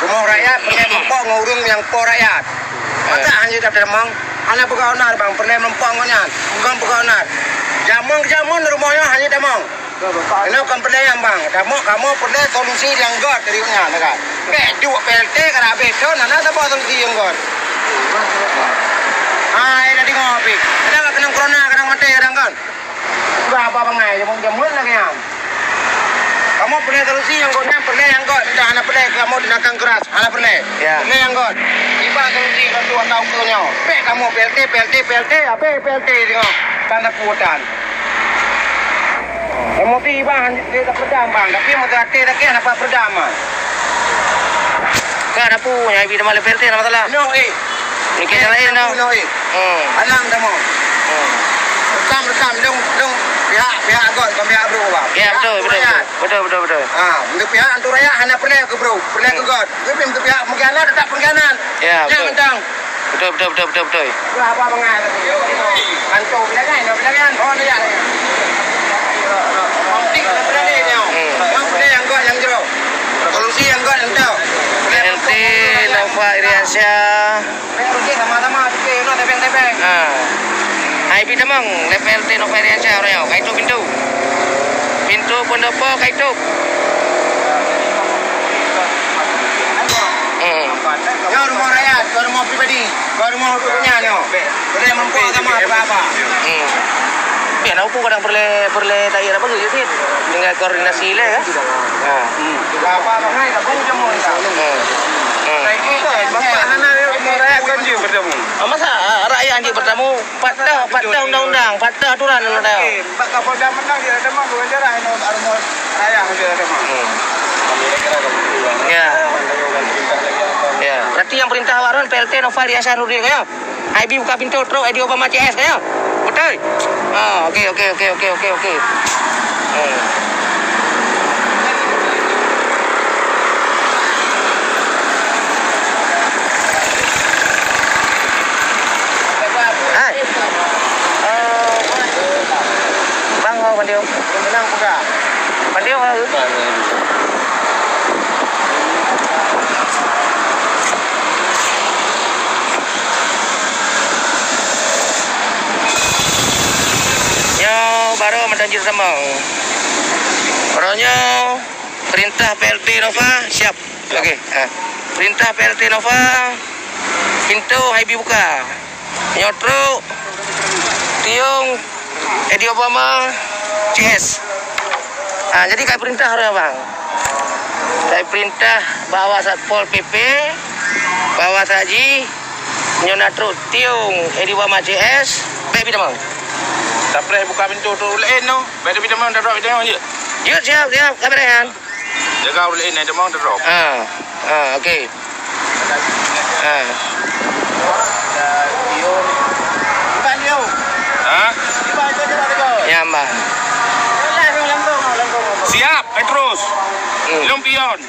Rumah rakyat perlu mempok ngurung yang po rakyat. Mata hanya dapat demang. Anak pegawai bang perlu mempok ngonyan. Bukan pegawai. Jamun rumahnya hanya demang. Ini kan perlu yang bang. Kamu perlu solusi yang god dari nyan kan. Dua PLT kerana betul. Nana tak boleh solusi yang god. Ini di ngopi. Ada nggak kena corona, kena mati, kadang kan? Berapa bangai, jamun lagi yang. Kamu perlu solusi yang godnya, perlu yang god. Tidak anak perlu, kamu dinakan keras, anak perlu. Perlu yang god. Tiba solusi bantu tahu punya. Kamu PLT, apa PLT tengok. Tanda putan. Kamu tiba hanya tak perdam bang, tapi mau terakhir apa perdam? Kan ada punya, ibu malah PLT nama salah. No, ini kita lain no. Alam dah mau. Rekam dong pihak god bukan pihak bro bang. Ya betul. Untuk pihak antu raya hanya perlu ke bro, perlu ke god. Tapi untuk pihak pengkhianat tetap pengkhianat. Ya betul. Betul. Berapa bangai tadi? Antu bilangan. Oh ni ya. Penting perlu ni tau. Yang perlu yang god yang jero. Solusi yang god yang tahu. PLT Nova Iriansyah. PLT sama-sama okey, no tepeng. Hai pi demang, PLT Nova Iriansyah orang kait pintu. Pintu pendopo kait tu. Ya rumah rakyat, rumah pribadi, rumah punya no. Boleh mampu sama apa-apa. Biar aku kadang perle daerah apa gitu sih. Dengan koordinasi le kan. Apa bangai tak pun jamu tak. Bapak hana rumah rakyat kan dia bertemu. Masa rakyat dia bertemu patah undang-undang, patah aturan ada. Pak Kapolda menang dia ada mah bukan jarah rumah rakyat dia ada mah. Ya. Berarti yang perintah waran PLT Nova Iriansyah Nurdin ya. IB buka pintu terus ID Obama CS ya. Betul. Okey. Hai. Bang mau pandio. Menang buka. Pandio. Baru mendanjir Sembang. Orangnya perintah PLT Nova siap. Okey. Perintah PLT Nova pintu HIB buka. Nyotro Tiung Edi Obama CS. Jadi kayak perintah orang bang. Kayak perintah bawa Satpol PP, bawa Saji, Nyonatro Tiung Edi Obama CS, baby demang. Tak boleh buka pintu tu lain no. Baik dia memang dah drop dia je. Ya siap, kabaran. Jaga lain dia memang dah drop. Okey. Bukan dia. Tiba aja dia dah. Ya, Mbak. Siap, Petrus. Lumpion.